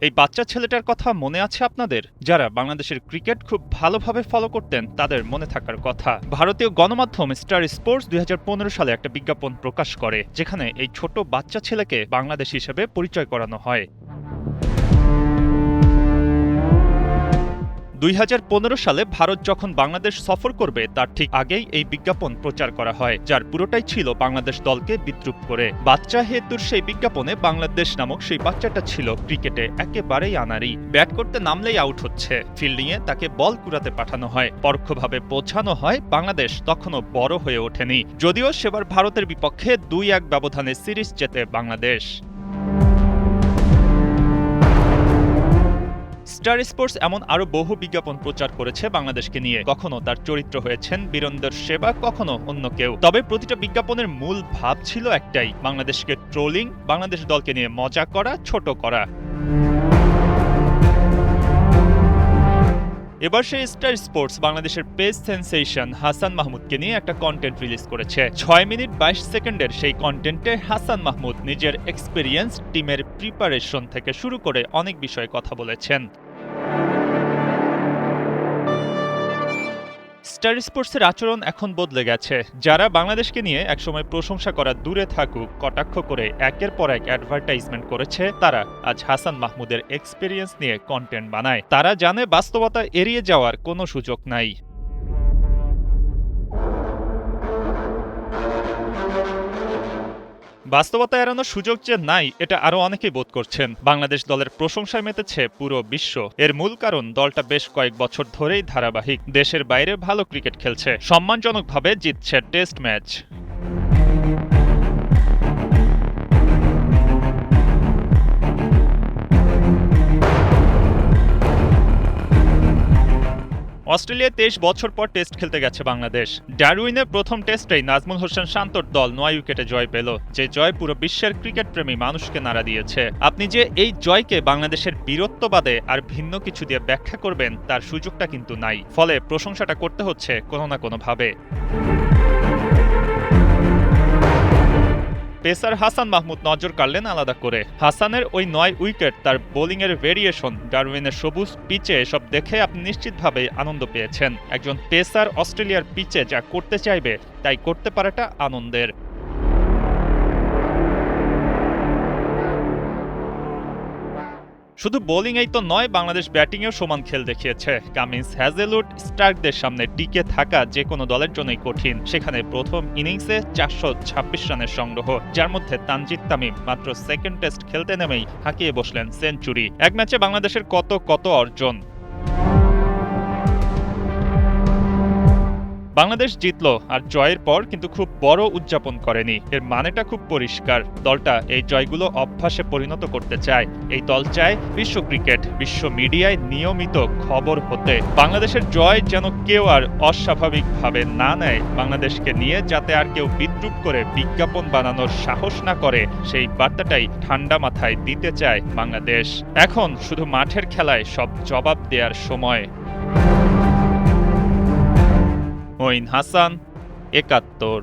এই বাচ্চা ছেলেটার কথা মনে আছে আপনাদের? যারা বাংলাদেশের ক্রিকেট খুব ভালোভাবে ফলো করতেন তাদের মনে থাকার কথা। ভারতীয় গণমাধ্যম স্টার স্পোর্টস ২০১৫ সালে একটা বিজ্ঞাপন প্রকাশ করে, যেখানে এই ছোট বাচ্চা ছেলেকে বাংলাদেশ হিসেবে পরিচয় করানো হয়। ২০১৫ সালে ভারত যখন বাংলাদেশ সফর করবে তার ঠিক আগেই এই বিজ্ঞাপন প্রচার করা হয়, যার পুরোটাই ছিল বাংলাদেশ দলকে বিদ্রূপ করে। বাচ্চা হেতুর সেই বিজ্ঞাপনে বাংলাদেশ নামক সেই বাচ্চাটা ছিল ক্রিকেটে একেবারেই আনাড়ি। ব্যাট করতে নামলেই আউট হচ্ছে, ফিল্ডিংয়ে তাকে বল কুড়াতে পাঠানো হয়। পরোক্ষভাবে বোঝানো হয় বাংলাদেশ তখনও বড় হয়ে ওঠেনি, যদিও সেবার ভারতের বিপক্ষে ২-১ ব্যবধানে সিরিজ জেতে বাংলাদেশ। স্টার স্পোর্টস এমন আরও বহু বিজ্ঞাপন প্রচার করেছে বাংলাদেশকে নিয়ে। কখনো তার চরিত্র হয়েছেন বীরেন্দর সেবা, কখনো অন্য কেউ। তবে প্রতিটা বিজ্ঞাপনের মূল ভাব ছিল একটাই: বাংলাদেশকে ট্রোলিং, বাংলাদেশ দলকে নিয়ে মজা করা, ছোট করা। এবার সেই স্টার স্পোর্টস বাংলাদেশের পেস সেন্সেশন হাসান মাহমুদকে নিয়ে একটা কন্টেন্ট রিলিজ করেছে। ৬ মিনিট ২২ সেকেন্ডের সেই কন্টেন্টে হাসান মাহমুদ নিজের এক্সপেরিয়েন্স, টিমের প্রিপারেশন থেকে শুরু করে অনেক বিষয়ে কথা বলেছেন। স্টার স্পোর্টসের আচরণ এখন বদলে গেছে। যারা বাংলাদেশকে নিয়ে একসময় প্রশংসা করা দূরে থাকুক, কটাক্ষ করে একের পর এক অ্যাডভার্টাইজমেন্ট করেছে, তারা আজ হাসান মাহমুদের এক্সপেরিয়েন্স নিয়ে কন্টেন্ট বানায়। তারা জানে বাস্তবতা এড়িয়ে যাওয়ার কোনো সুযোগ নাই। বাস্তবতা এড়ানোর সুযোগ যে নাই, এটা আরও অনেকেই বোধ করছেন। বাংলাদেশ দলের প্রশংসায় মেতেছে পুরো বিশ্ব। এর মূল কারণ দলটা বেশ কয়েক বছর ধরেই ধারাবাহিক দেশের বাইরে ভালো ক্রিকেট খেলছে, সম্মানজনকভাবে জিতছে টেস্ট ম্যাচ। অস্ট্রেলিয়ায় ২৩ বছর পর টেস্ট খেলতে গেছে বাংলাদেশ। ডারউইনের প্রথম টেস্টেই নাজমুল হোসেন শান্তর দল ৯ উইকেটে জয় পেল, যে জয় পুরো বিশ্বের ক্রিকেট প্রেমী মানুষকে নাড়া দিয়েছে। আপনি যে এই জয়কে বাংলাদেশের বীরত্ববাদে আর ভিন্ন কিছু দিয়ে ব্যাখ্যা করবেন, তার সুযোগটা কিন্তু নাই। ফলে প্রশংসাটা করতে হচ্ছে কোনো না কোনোভাবে। পেসার হাসান মাহমুদ নজর কাড়লেন আলাদা করে। হাসানের ওই ৯ উইকেট, তার বোলিংয়ের ভেরিয়েশন, ডারউইনের সবুজ পিচে, এসব দেখে আপনি নিশ্চিতভাবেই আনন্দ পেয়েছেন। একজন পেসার অস্ট্রেলিয়ার পিচে যা করতে চাইবে তাই করতে পারাটা আনন্দের। শুধু বোলিংয়েই তো নয়, বাংলাদেশ ব্যাটিংয়েও সমান খেল দেখিয়েছে। কামিন্স, হ্যাজেলউড, স্টার্কদের সামনে টিকে থাকা যে কোনো দলের জন্যই কঠিন। সেখানে প্রথম ইনিংসে ৪২৬ রানের সংগ্রহ, যার মধ্যে তানজিদ তামিম মাত্র সেকেন্ড টেস্ট খেলতে নেমেই হাঁকিয়ে বসলেন সেঞ্চুরি। এক ম্যাচে বাংলাদেশের কত অর্জন। বাংলাদেশ জিতল, আর জয়ের পর কিন্তু খুব বড় উদযাপন করেনি। এর মানেটা খুব পরিষ্কার: দলটা এই জয়গুলো অভ্যাসে পরিণত করতে চায়। এই দল চায় বিশ্ব ক্রিকেট, বিশ্ব মিডিয়ায় নিয়মিত খবর হতে। বাংলাদেশের জয় যেন কেউ আর অস্বাভাবিকভাবে না নেয়। বাংলাদেশকে নিয়ে যাতে আর কেউ বিদ্রূপ করে বিজ্ঞাপন বানানোর সাহস না করে, সেই বার্তাটাই ঠান্ডা মাথায় দিতে চায় বাংলাদেশ। এখন শুধু মাঠের খেলায় সব জবাব দেওয়ার সময়। মঈন হাসান, ৭১।